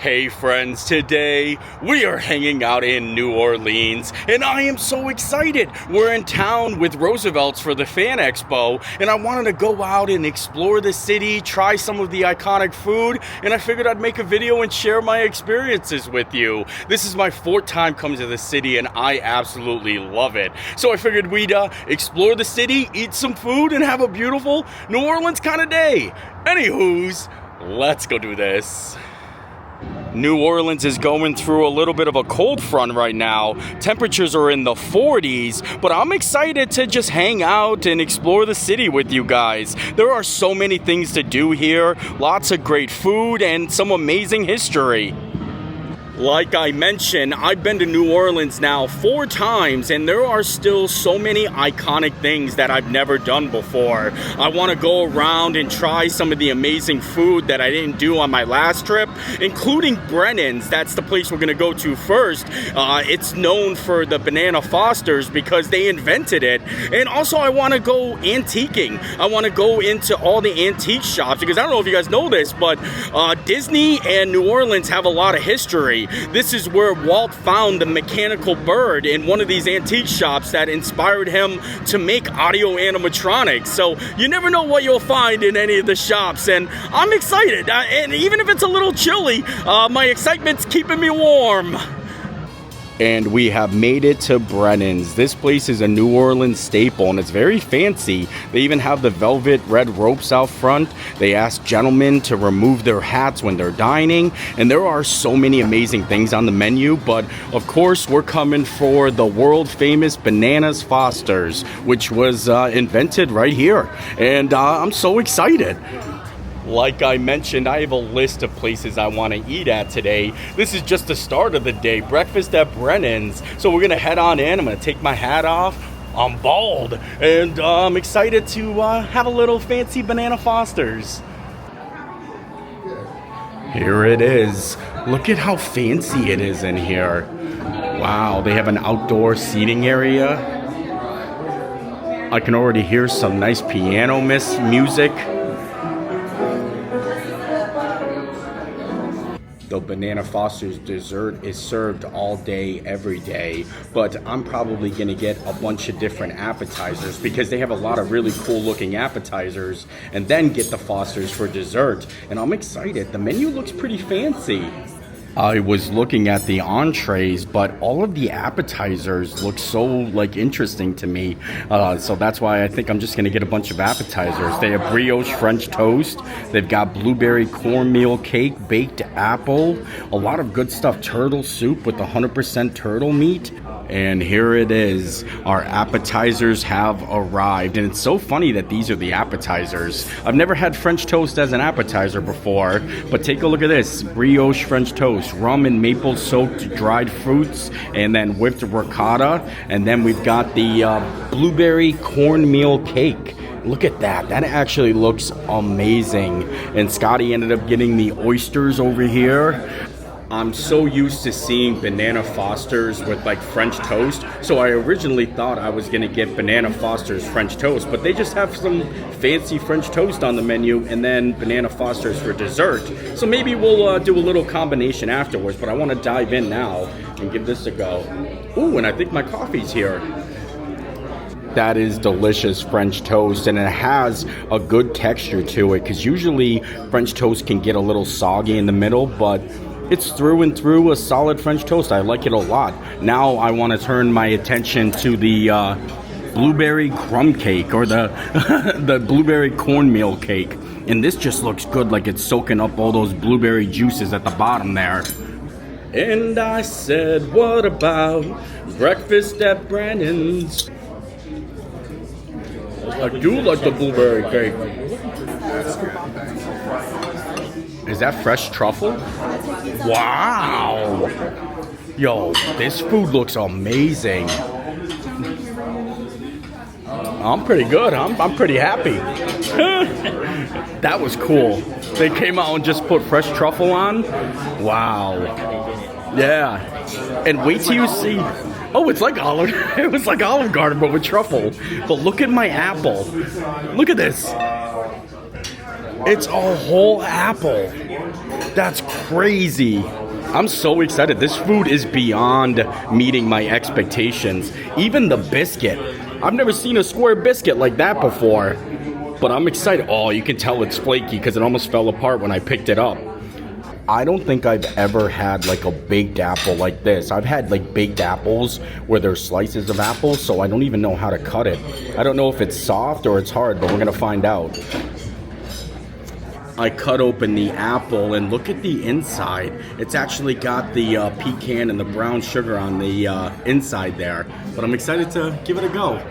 Hey friends, today we are hanging out in New Orleans and I am so excited. We're in town with Roosevelt's for the Fan Expo and I wanted to go out and explore the city, try some of the iconic food, and I figured I'd make a video and share my experiences with you. This is my fourth time coming to the city and I absolutely love it. So I figured we'd explore the city, eat some food, and have a beautiful New Orleans kind of day. Anywho's, let's go do this. New Orleans is going through a little bit of a cold front right now. Temperatures are in the 40s, but I'm excited to just hang out and explore the city with you guys. There are so many things to do here, lots of great food and some amazing history. Like I mentioned, I've been to New Orleans now 4 times and there are still so many iconic things that I've never done before. I want to go around and try some of the amazing food that I didn't do on my last trip, including Brennan's. That's the place we're going to go to first. It's known for the Banana Fosters because they invented it. And also I want to go antiquing. I want to go into all the antique shops because I don't know if you guys know this, but Disney and New Orleans have a lot of history. This is where Walt found the mechanical bird in one of these antique shops that inspired him to make audio animatronics. So you never know what you'll find in any of the shops, and I'm excited. And even if it's a little chilly, my excitement's keeping me warm. And we have made it to Brennan's. This place is a New Orleans staple and it's very fancy. They even have the velvet red ropes out front. They ask gentlemen to remove their hats when they're dining. And there are so many amazing things on the menu. But of course, we're coming for the world famous Banana Fosters, which was invented right here. And I'm so excited. Like I mentioned, I have a list of places I want to eat at today. This is just the start of the day, breakfast at Brennan's. So we're going to head on in. I'm going to take my hat off. I'm bald. And I'm excited to have a little fancy Banana Fosters. Here it is. Look at how fancy it is in here. Wow, they have an outdoor seating area. I can already hear some nice piano music. The Banana Foster's dessert is served all day, every day, but I'm probably gonna get a bunch of different appetizers because they have a lot of really cool looking appetizers, and then get the Foster's for dessert. And I'm excited. The menu looks pretty fancy. I was looking at the entrees, but all of the appetizers look so interesting to me. So that's why I think I'm just gonna get a bunch of appetizers. They have brioche French toast. They've got blueberry cornmeal cake, baked apple, a lot of good stuff. Turtle soup with 100% turtle meat. And here it is. Our appetizers have arrived. And it's so funny that these are the appetizers. I've never had French toast as an appetizer before, but take a look at this. Brioche French toast, rum and maple soaked dried fruits, and then whipped ricotta. And then we've got the blueberry cornmeal cake. Look at that. That actually looks amazing. And Scotty ended up getting the oysters over here. I'm so used to seeing Banana Fosters with French toast, so I originally thought I was gonna get Banana Fosters French toast, but they just have some fancy French toast on the menu and then Banana Fosters for dessert. So maybe we'll do a little combination afterwards, but I wanna dive in now and give this a go. Ooh, and I think my coffee's here. That is delicious French toast, and it has a good texture to it, because usually French toast can get a little soggy in the middle, but it's through and through a solid French toast. I like it a lot. Now I want to turn my attention to the blueberry crumb cake, or the the blueberry cornmeal cake. And this just looks good, like it's soaking up all those blueberry juices at the bottom there. And I said, what about breakfast at Brennan's? I do like the blueberry cake. Is that fresh truffle? Wow! Yo, this food looks amazing. I'm pretty good. I'm pretty happy. That was cool. They came out and just put fresh truffle on. Wow. Yeah. And wait till you see. Oh, it's like Olive. It was like Olive Garden, but with truffle. But look at my apple. Look at this. It's a whole apple. That's crazy. I'm so excited. This food is beyond meeting my expectations. Even the biscuit. I've never seen a square biscuit like that before. But I'm excited. Oh, you can tell it's flaky because it almost fell apart when I picked it up. I don't think I've ever had like a baked apple like this. I've had like baked apples where there's slices of apples, so I don't even know how to cut it. I don't know if it's soft or it's hard, but we're gonna find out. I cut open the apple and look at the inside. It's actually got the pecan and the brown sugar on the inside there. But I'm excited to give it a go.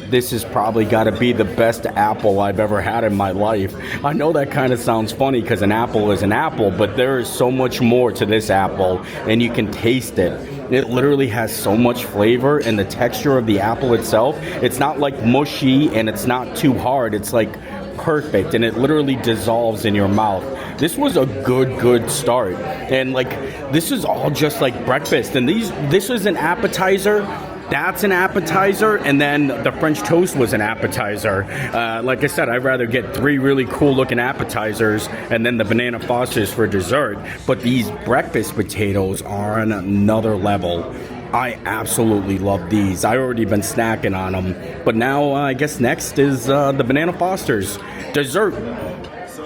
This has probably got to be the best apple I've ever had in my life. I know that kind of sounds funny because an apple is an apple, but there is so much more to this apple, and you can taste it. It literally has so much flavor, and the texture of the apple itself, it's not like mushy and it's not too hard. It's like perfect, and it literally dissolves in your mouth. This was a good start, and like this is all just like breakfast, and this was an appetizer. That's an appetizer, and then the French toast was an appetizer. Like I said, I'd rather get 3 really cool looking appetizers and then the banana Fosters for dessert. But these breakfast potatoes are on another level. I absolutely love these. I've already been snacking on them. But now I guess next is the banana Fosters dessert. So,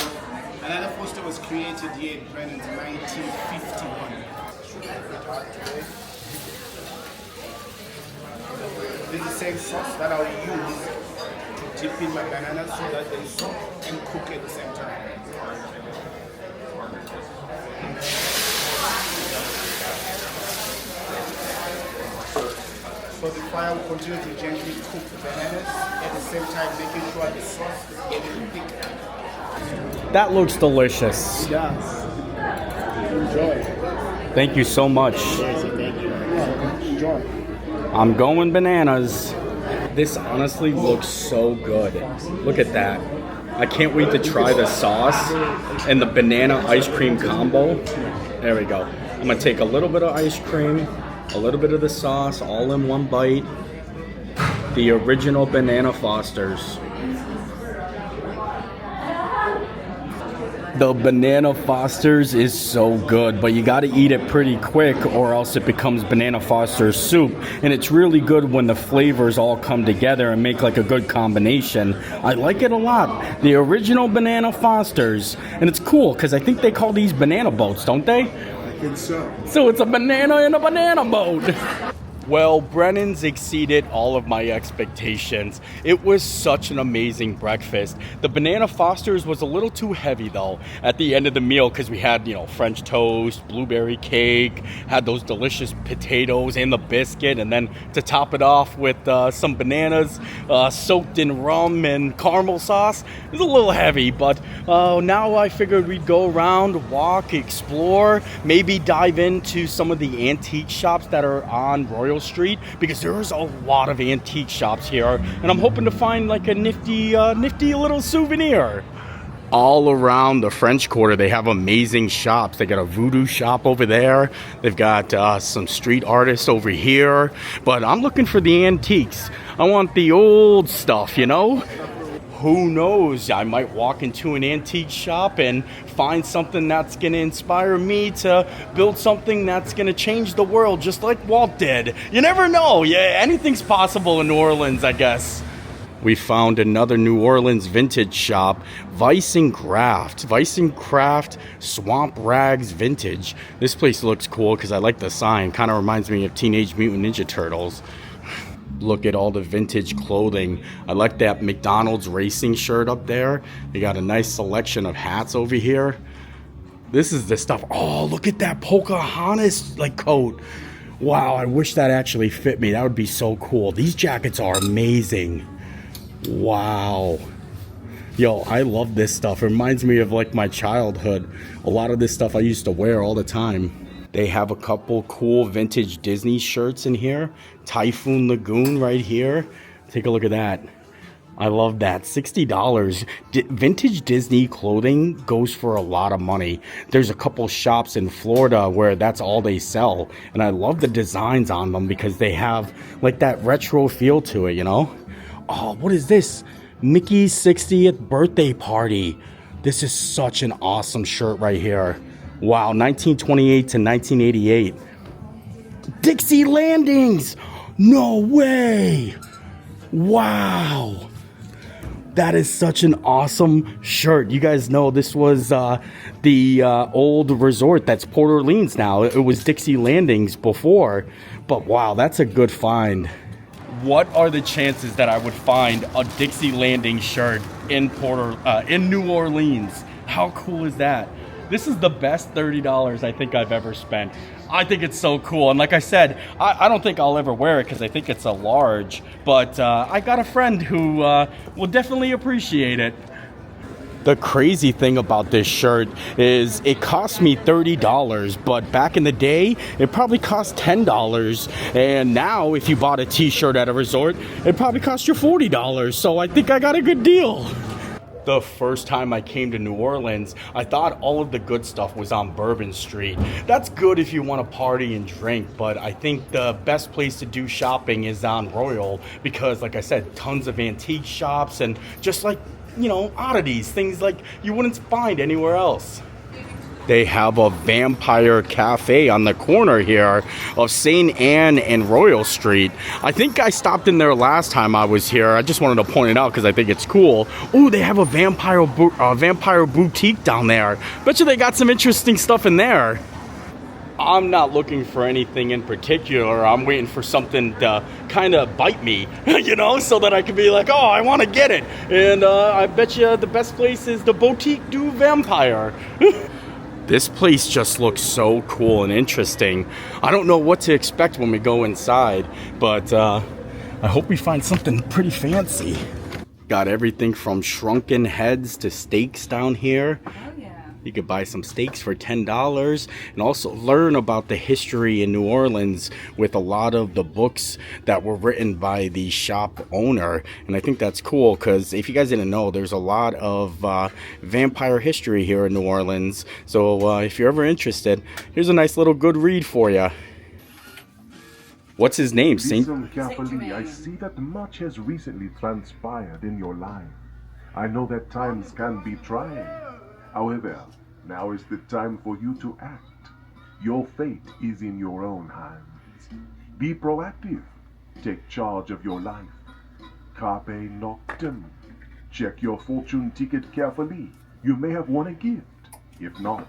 banana Foster was created here in Brennan in 1951. This is the same sauce that I'll use to dip in my bananas so that they soak and cook at the same time. So the fire will continue to gently cook the bananas at the same time, making sure the sauce is getting thick. That looks delicious. It does. Enjoy. Thank you so much. Thank you. Enjoy. I'm going bananas. This honestly looks so good. Look at that. I can't wait to try the sauce and the banana ice cream combo. There we go. I'm gonna take a little bit of ice cream, a little bit of the sauce, all in one bite. The original banana Fosters. The banana Fosters is so good, but you got to eat it pretty quick or else it becomes banana Foster soup. And it's really good when the flavors all come together and make like a good combination. I like it a lot. The original banana Fosters. And it's cool because I think they call these banana boats, don't they? I think so. So it's a banana in a banana boat. Well, Brennan's exceeded all of my expectations. It was such an amazing breakfast. The banana Fosters was a little too heavy though at the end of the meal because we had, French toast, blueberry cake, had those delicious potatoes and the biscuit, and then to top it off with some bananas soaked in rum and caramel sauce. It was a little heavy, but now I figured we'd go around, walk, explore, maybe dive into some of the antique shops that are on Royal Street, because there's a lot of antique shops here, and I'm hoping to find like a nifty little souvenir. All around the French Quarter, they have amazing shops. They got a voodoo shop over there. They've got some street artists over here, but I'm looking for the antiques. I want the old stuff, Who knows? I might walk into an antique shop and find something that's going to inspire me to build something that's going to change the world, just like Walt did. You never know. Yeah, anything's possible in New Orleans, I guess. We found another New Orleans vintage shop, Vice and Craft Swamp Rags Vintage. This place looks cool because I like the sign. Kind of reminds me of Teenage Mutant Ninja Turtles. Look at all the vintage clothing. I like that McDonald's racing shirt up there. They got a nice selection of hats over here. This is the stuff. Oh, look at that Pocahontas coat. Wow, I wish that actually fit me. That would be so cool. These jackets are amazing. Wow. Yo, I love this stuff. It reminds me of my childhood. A lot of this stuff I used to wear all the time. They have a couple cool vintage Disney shirts in here. Typhoon Lagoon right here. Take a look at that. I love that. $60. Vintage Disney clothing goes for a lot of money. There's a couple shops in Florida where that's all they sell. And I love the designs on them because they have that retro feel to it, Oh, what is this? Mickey's 60th birthday party. This is such an awesome shirt right here. Wow, 1928 to 1988. Dixie Landings! No way! Wow! That is such an awesome shirt. You guys know this was the old resort that's Port Orleans now. It was Dixie Landings before. But wow, that's a good find. What are the chances that I would find a Dixie Landing shirt in New Orleans? How cool is that? This is the best $30 I think I've ever spent. I think it's so cool. And like I said, I don't think I'll ever wear it because I think it's a large. But I got a friend who will definitely appreciate it. The crazy thing about this shirt is it cost me $30, but back in the day, it probably cost $10. And now, if you bought a t-shirt at a resort, it probably cost you $40. So I think I got a good deal. The first time I came to New Orleans, I thought all of the good stuff was on Bourbon Street. That's good if you want to party and drink, but I think the best place to do shopping is on Royal because, like I said, tons of antique shops and just like, you know, oddities, things like you wouldn't find anywhere else. They have a vampire cafe on the corner here of St. Anne and Royal Street. I think I stopped in there last time I was here. I just wanted to point it out because I think it's cool. Oh, they have a vampire boutique down there. Bet you they got some interesting stuff in there. I'm not looking for anything in particular. I'm waiting for something to kind of bite me, you know, so that I can be like, oh, I want to get it. And I bet you the best place is the Boutique du Vampire. This place just looks so cool and interesting. I don't know what to expect when we go inside, but I hope we find something pretty fancy. Got everything from shrunken heads to steaks down here. You could buy some steaks for $10 and also learn about the history in New Orleans with a lot of the books that were written by the shop owner. And I think that's cool because if you guys didn't know, there's a lot of vampire history here in New Orleans. So if you're ever interested, here's a nice little good read for you. What's his name? Listen carefully. I see that much has recently transpired in your life. I know that times can be trying. However, now is the time for you to act. Your fate is in your own hands. Be proactive. Take charge of your life. Carpe noctem. Check your fortune ticket carefully. You may have won a gift. If not,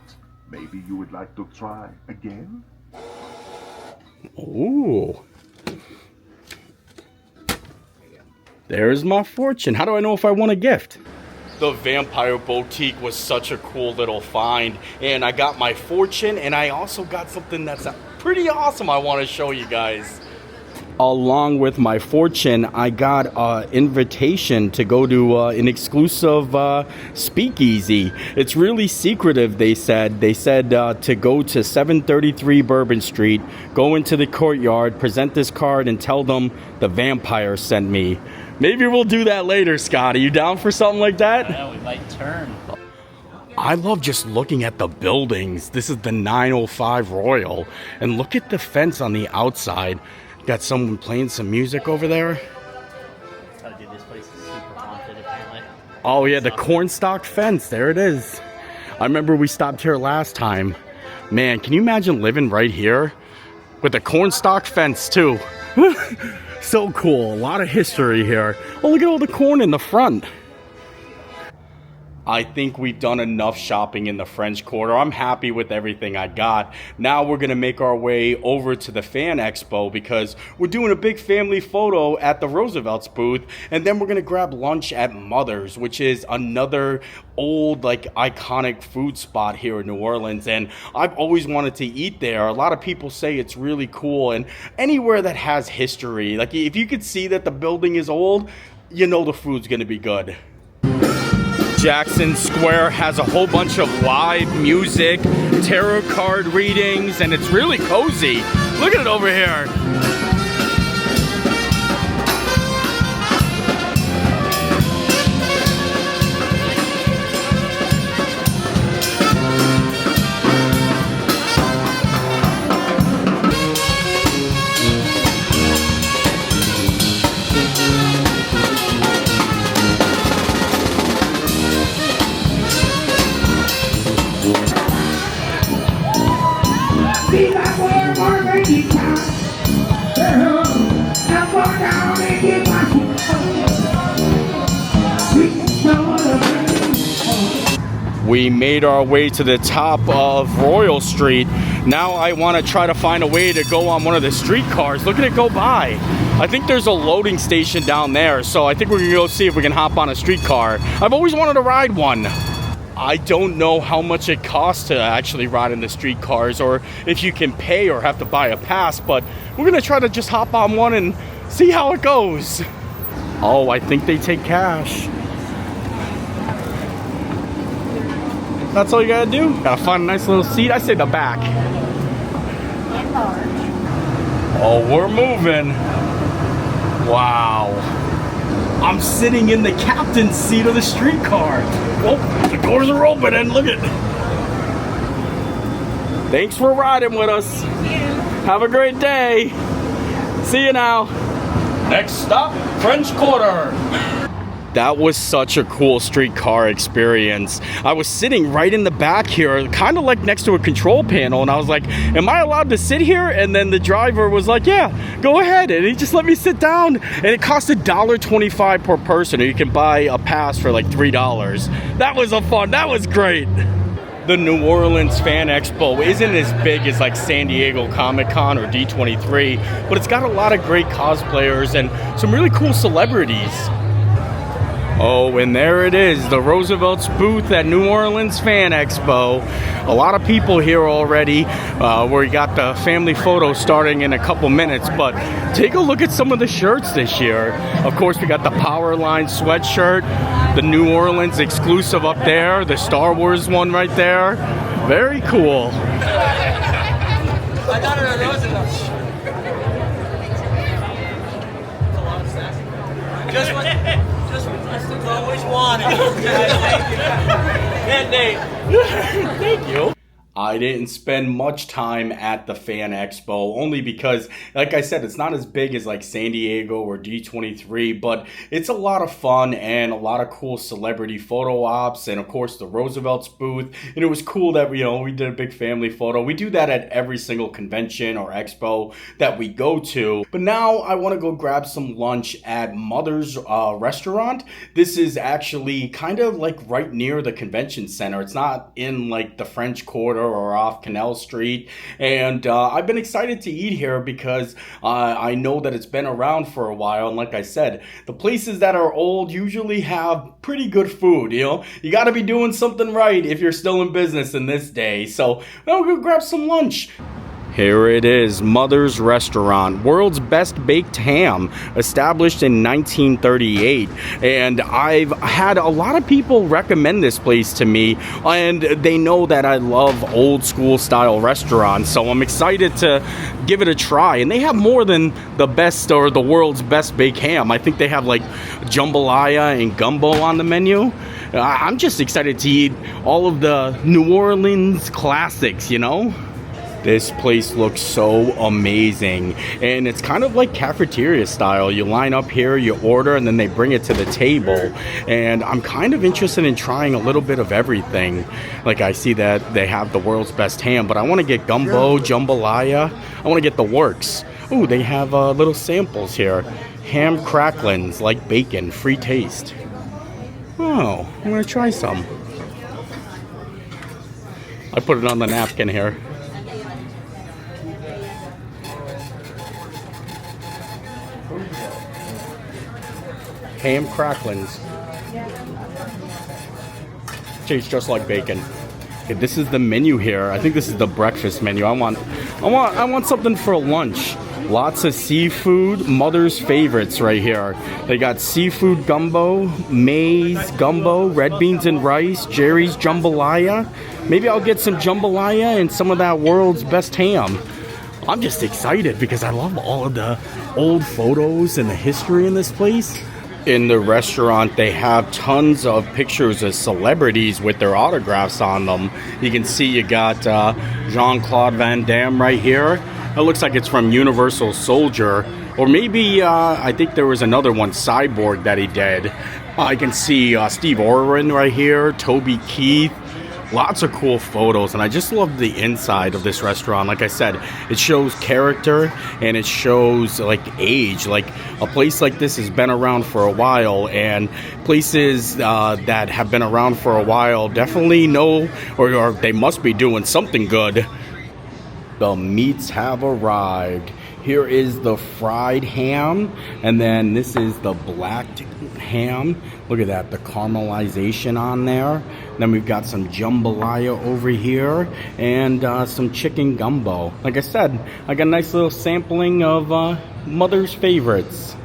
maybe you would like to try again? Ooh. There's my fortune. How do I know if I won a gift? The Vampire Boutique was such a cool little find, and I got my fortune, and I also got something that's pretty awesome I want to show you guys. Along with my fortune, I got an invitation to go to an exclusive speakeasy. It's really secretive, they said. They said to go to 733 Bourbon Street, go into the courtyard, present this card, and tell them the vampire sent me. Maybe we'll do that later, Scott. Are you down for something like that? Yeah, we might turn. I love just looking at the buildings. This is the 905 Royal. And look at the fence on the outside. Got someone playing some music over there. Oh, dude, this place is super haunted, apparently. Oh, yeah, the cornstalk fence. There it is. I remember we stopped here last time. Man, can you imagine living right here? With a cornstalk fence, too. So cool. A lot of history here. Oh, look at all the corn in the front. I think we've done enough shopping in the French Quarter. I'm happy with everything I got. Now we're going to make our way over to the Fan Expo because we're doing a big family photo at the Roosevelt's booth. And then we're going to grab lunch at Mother's, which is another old, like, iconic food spot here in New Orleans. And I've always wanted to eat there. A lot of people say it's really cool. And anywhere that has history, like if you could see that the building is old, you know the food's going to be good. Jackson Square has a whole bunch of live music, tarot card readings, and it's really cozy. Look at it over here. We made our way to the top of Royal Street. Now I want to try to find a way to go on one of the streetcars. Look at it go by. I think there's a loading station down there, so I think we're gonna go see if we can hop on a streetcar. I've always wanted to ride one. I don't know how much it costs to actually ride in the streetcars, or if you can pay or have to buy a pass, but we're gonna try to just hop on one and see how it goes. Oh, I think they take cash. That's all you gotta do. Gotta find a nice little seat. I say the back. Oh, we're moving. Wow. I'm sitting in the captain's seat of the streetcar. Oh, the doors are open and look at. Thanks for riding with us. Thank you. Have a great day. See you now. Next stop, French Quarter. That was such a cool streetcar experience. I was sitting right in the back here, kind of like next to a control panel, and I was like, am I allowed to sit here? And then the driver was like, yeah, go ahead. And he just let me sit down. And it cost $1.25 per person, or you can buy a pass for like $3. That was that was great. The New Orleans Fan Expo isn't as big as like San Diego Comic-Con or D23, but it's got a lot of great cosplayers and some really cool celebrities. Oh, and there it is, the Roosevelt's booth at New Orleans Fan Expo. A lot of people here already. We got the family photo starting in a couple minutes, but take a look at some of the shirts this year. Of course, we got the Powerline sweatshirt, the New Orleans exclusive up there, the Star Wars one right there. Very cool. I got it at Roosevelt's. Just what I've always wanted. Thank you. I didn't spend much time at the Fan Expo, only because, like I said, it's not as big as like San Diego or D23, but it's a lot of fun and a lot of cool celebrity photo ops, and of course the Roosevelt's booth. And it was cool that we did a big family photo. We do that at every single convention or expo that we go to. But now I want to go grab some lunch at Mother's restaurant. This is actually kind of like right near the convention center. It's not in like the French Quarter or off Canal Street, and I've been excited to eat here because I know that it's been around for a while, and like I said, the places that are old usually have pretty good food. You got to be doing something right if you're still in business in this day. So now we'll go grab some lunch. Here it is, Mother's Restaurant, world's best baked ham, established in 1938. And I've had a lot of people recommend this place to me, and they know that I love old school style restaurants, so I'm excited to give it a try. And they have more than the best or the world's best baked ham. I think they have like jambalaya and gumbo on the menu. I'm just excited to eat all of the New Orleans classics, This place looks so amazing, and it's kind of like cafeteria style. You line up here, you order, and then they bring it to the table. And I'm kind of interested in trying a little bit of everything. Like I see that they have the world's best ham, but I want to get gumbo, jambalaya. I want to get the works. Ooh, they have little samples here. Ham cracklins, like bacon, free taste. Oh, I'm going to try some. I put it on the napkin here. Ham cracklins. Tastes just like bacon. Okay, this is the menu here. I think this is the breakfast menu. I want something for lunch. Lots of seafood. Mother's favorites right here. They got seafood gumbo, maize gumbo, red beans and rice, Jerry's jambalaya. Maybe I'll get some jambalaya and some of that world's best ham. I'm just excited because I love all of the old photos and the history in this place. In the restaurant, they have tons of pictures of celebrities with their autographs on them. You can see you got Jean-Claude Van Damme right here. It looks like it's from Universal Soldier. Or maybe, I think there was another one, Cyborg, that he did. I can see Steve Irwin right here, Toby Keith, Lots of cool photos, and I just love the inside of this restaurant. Like I said, it shows character and it shows like age. Like a place like this has been around for a while, and places that have been around for a while definitely know, or they must be doing something good. The meats have arrived. Here is the fried ham, and then this is the blacked ham. Look at that, the caramelization on there. Then we've got some jambalaya over here, and some chicken gumbo. Like I said, I got a nice little sampling of Mother's favorites.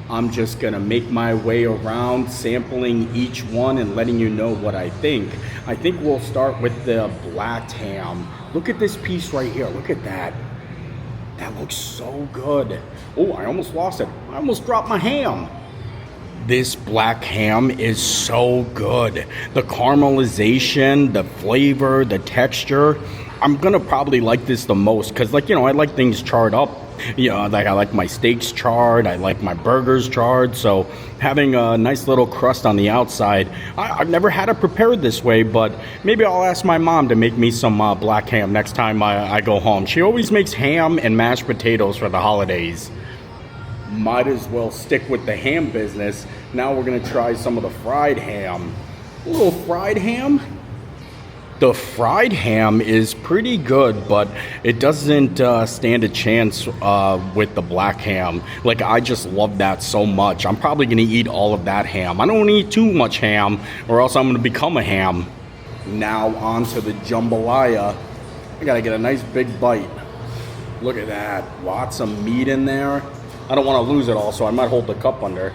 I'm just gonna make my way around, sampling each one and letting you know what I think. I think we'll start with the blacked ham. Look at this piece right here, look at that. That looks so good. Oh, I almost lost it. I almost dropped my ham. This black ham is so good. The caramelization, the flavor, the texture. I'm gonna probably like this the most because, like, you know, I like things charred up. You know, like I like my steaks charred, I like my burgers charred, so having a nice little crust on the outside. I've never had it prepared this way, but maybe I'll ask my mom to make me some black ham next time I go home. She always makes ham and mashed potatoes for the holidays. Might as well stick with the ham business. Now we're gonna try some of the fried ham. A little fried ham. The fried ham is pretty good, but it doesn't stand a chance with the black ham. Like, I just love that so much. I'm probably gonna eat all of that ham. I don't wanna eat too much ham, or else I'm gonna become a ham. Now on to the jambalaya. I gotta get a nice big bite. Look at that, lots of meat in there. I don't wanna lose it all, so I might hold the cup under.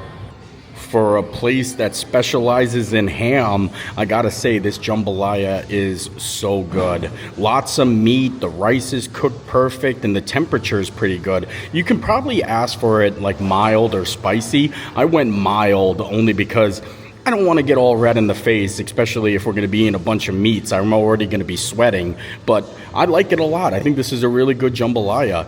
For a place that specializes in ham, I gotta say this jambalaya is so good. Lots of meat, the rice is cooked perfect, and the temperature is pretty good. You can probably ask for it like mild or spicy. I went mild only because I don't want to get all red in the face, especially if we're going to be eating a bunch of meats. I'm already going to be sweating, but I like it a lot. I think this is a really good jambalaya.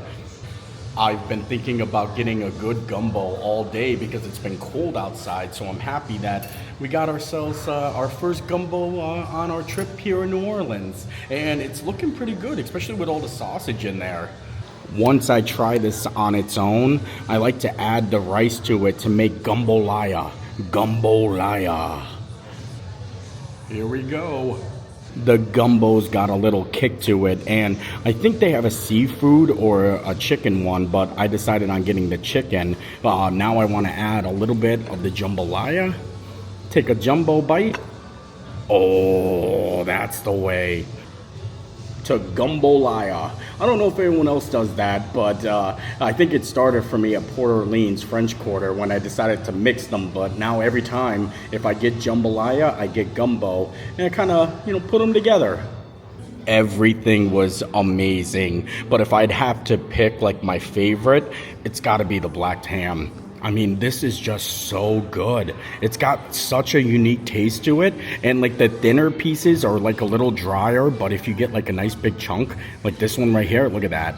I've been thinking about getting a good gumbo all day because it's been cold outside, so I'm happy that we got ourselves our first gumbo on our trip here in New Orleans. And it's looking pretty good, especially with all the sausage in there. Once I try this on its own, I like to add the rice to it to make gumbolaya. Gumbolaya. Here we go. The gumbo's got a little kick to it, and I think they have a seafood or a chicken one, but I decided on getting the chicken. Now I want to add a little bit of the jambalaya. Take a jumbo bite. Oh, that's the way. To gumbolaya. I don't know if anyone else does that, but I think it started for me at Port Orleans French Quarter when I decided to mix them. But now every time, if I get jambalaya, I get gumbo, and I kind of, put them together. Everything was amazing, but if I'd have to pick like my favorite, it's got to be the blacked ham. I mean, this is just so good. It's got such a unique taste to it, and like the thinner pieces are like a little drier, but if you get like a nice big chunk, like this one right here, look at that.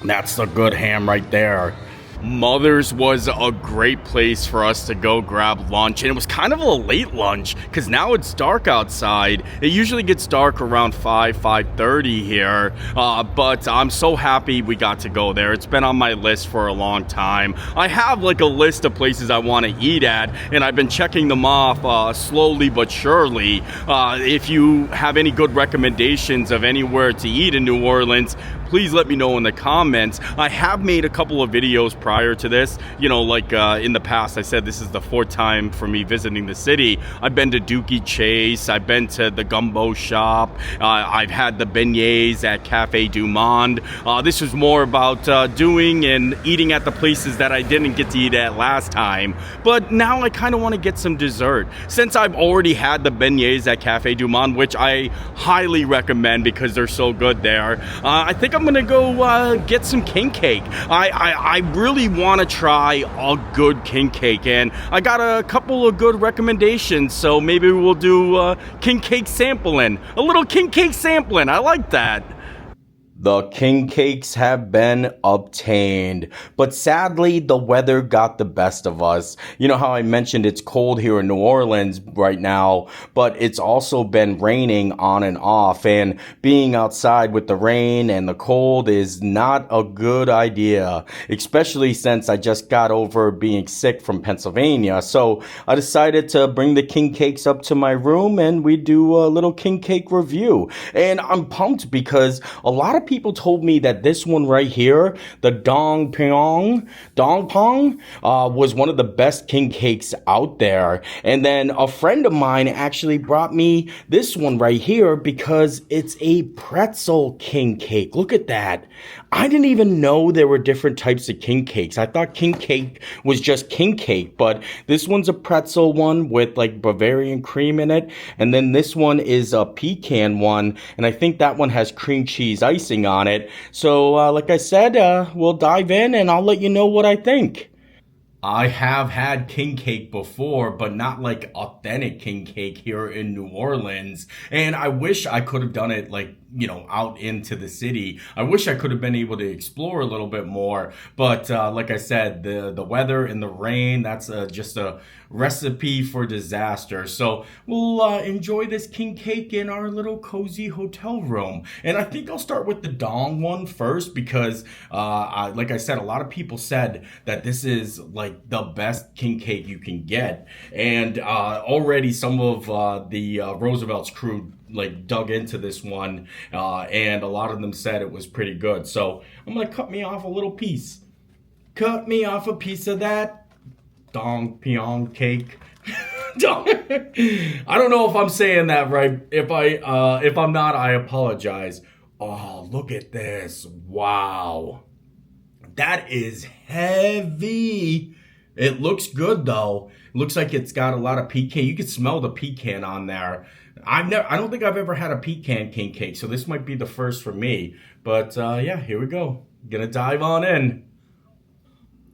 That's the good ham right there. Mother's was a great place for us to go grab lunch, and it was kind of a late lunch because now it's dark outside. It usually gets dark around 5:30 here, but I'm so happy we got to go there. It's been on my list for a long time. I have like a list of places I want to eat at, and I've been checking them off slowly but surely. If you have any good recommendations of anywhere to eat in New Orleans, please let me know in the comments. I have made a couple of videos prior to this. In the past, I said this is the 4th time for me visiting the city. I've been to Dookie Chase. I've been to the Gumbo Shop. I've had the beignets at Cafe Du Monde. This was more about doing and eating at the places that I didn't get to eat at last time. But now I kind of want to get some dessert. Since I've already had the beignets at Cafe Du Monde, which I highly recommend because they're so good there, I think I'm gonna go get some king cake. I really want to try a good king cake, and I got a couple of good recommendations, so maybe we'll do king cake sampling. A little king cake sampling. I like that. The king cakes have been obtained, but sadly the weather got the best of us. You know how I mentioned it's cold here in New Orleans right now, but it's also been raining on and off, and being outside with the rain and the cold is not a good idea, especially since I just got over being sick from Pennsylvania. So I decided to bring the king cakes up to my room and we do a little king cake review. And I'm pumped because a lot of people told me that this one right here, the Dong Pong, was one of the best king cakes out there. And then a friend of mine actually brought me this one right here because it's a pretzel king cake. Look at that. I didn't even know there were different types of king cakes. I thought king cake was just king cake, but this one's a pretzel one with like Bavarian cream in it. And then this one is a pecan one. And I think that one has cream cheese icing on it. So like I said, we'll dive in and I'll let you know what I think. I have had king cake before, but not like authentic king cake here in New Orleans. And I wish I could have done it like, you know, out into the city. I wish I could have been able to explore a little bit more. But like I said, the weather and the rain, that's just a recipe for disaster. So we'll enjoy this king cake in our little cozy hotel room. And I think I'll start with the Dong one first because, like I said, a lot of people said that this is like the best king cake you can get. And already some of the Roosevelt's crew like dug into this one and a lot of them said it was pretty good. So I'm gonna cut me off a little piece. Cut me off a piece of that Dong Pyong cake. I don't know if I'm saying that right. If I'm not, I apologize. Oh, look at this. Wow. That is heavy. It looks good though. It looks like it's got a lot of pecan. You can smell the pecan on there. I don't think I've ever had a pecan king cake, so this might be the first for me. But yeah, here we go. Gonna dive on in.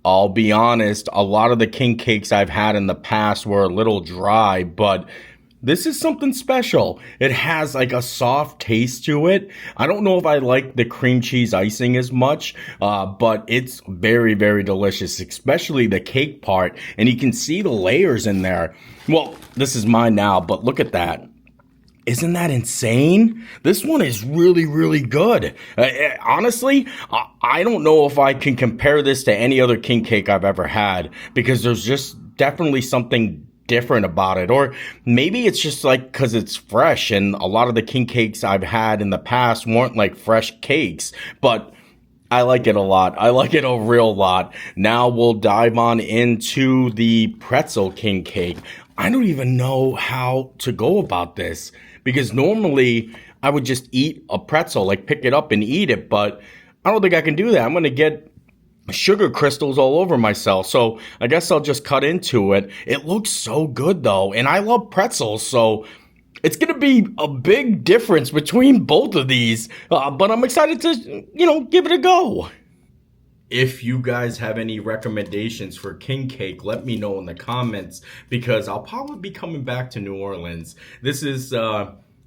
I'll be honest, a lot of the king cakes I've had in the past were a little dry, but this is something special. It has like a soft taste to it. I don't know if I like the cream cheese icing as much, but it's very, very delicious, especially the cake part. And you can see the layers in there. Well, this is mine now, but look at that. Isn't that insane? This one is really, really good. Honestly, I don't know if I can compare this to any other king cake I've ever had because there's just definitely something different about it. Or maybe it's just like because it's fresh and a lot of the king cakes I've had in the past weren't like fresh cakes, but I like it a lot. I like it a real lot. Now we'll dive on into the pretzel king cake. I don't even know how to go about this because normally I would just eat a pretzel, like pick it up and eat it, but I don't think I can do that. I'm going to get sugar crystals all over myself, so I guess I'll just cut into it. It looks so good though, and I love pretzels, so it's going to be a big difference between both of these, but I'm excited to, give it a go. If you guys have any recommendations for king cake, let me know in the comments because I'll probably be coming back to New Orleans. This is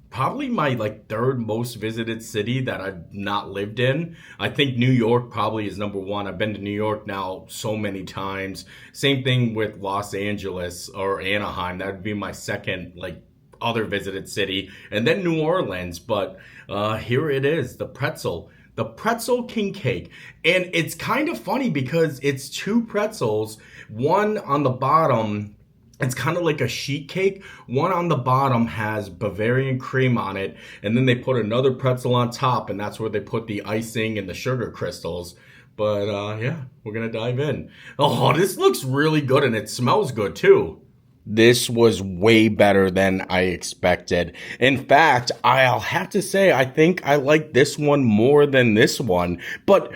probably my third most visited city that I've not lived in. I think New York probably is number one. I've been to New York now so many times. Same thing with Los Angeles or Anaheim. That would be my second other visited city, and then New Orleans. But here it is, the pretzel king cake. And it's kind of funny because it's two pretzels, one on the bottom, it's kind of like a sheet cake. One on the bottom has Bavarian cream on it, and then they put another pretzel on top, and that's where they put the icing and the sugar crystals. But yeah, we're gonna dive in. Oh, this looks really good, and it smells good too. This was way better than I expected. In fact, I'll have to say, I think I like this one more than this one. But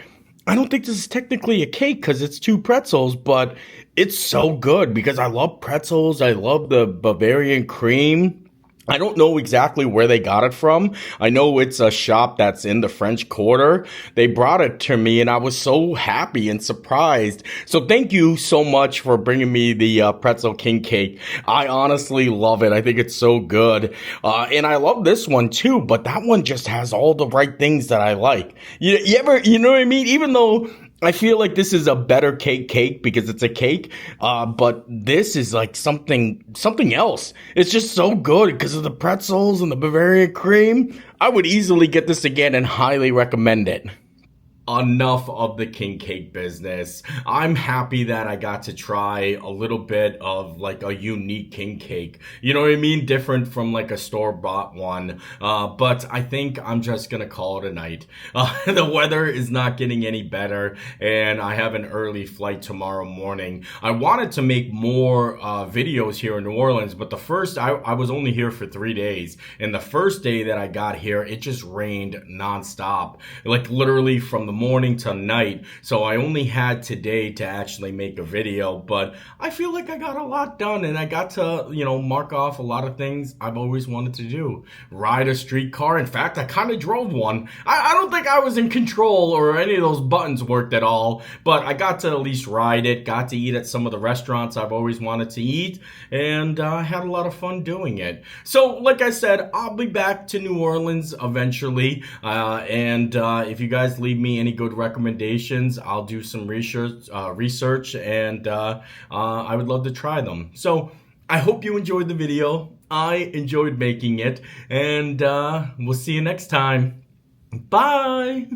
I don't think this is technically a cake because it's two pretzels, but it's so good because I love pretzels. I love the Bavarian cream. I don't know exactly where they got it from. I know it's a shop that's in the French Quarter. They brought it to me and I was so happy and surprised. So thank you so much for bringing me the pretzel king cake. I honestly love it. I think it's so good. And I love this one too, but that one just has all the right things that I like. You know what I mean? Even though I feel like this is a better cake because it's a cake, but this is like something else. It's just so good because of the pretzels and the Bavaria cream. I would easily get this again and highly recommend it. Enough of the king cake business. I'm happy that I got to try a little bit of like a unique king cake. You know what I mean? Different from like a store-bought one. But I think I'm just gonna call it a night. The weather is not getting any better and I have an early flight tomorrow morning. I wanted to make more videos here in New Orleans, but I was only here for 3 days. And the first day that I got here, it just rained nonstop. Like literally from the morning to night, so I only had today to actually make a video, but I feel like I got a lot done and I got to, mark off a lot of things I've always wanted to do. Ride a streetcar. In fact, I kind of drove one. I don't think I was in control or any of those buttons worked at all, but I got to at least ride it, got to eat at some of the restaurants I've always wanted to eat, and had a lot of fun doing it. So, like I said, I'll be back to New Orleans eventually, and if you guys leave me any good recommendations, I'll do some research, and I would love to try them. So I hope you enjoyed the video. I enjoyed making it, and we'll see you next time. Bye.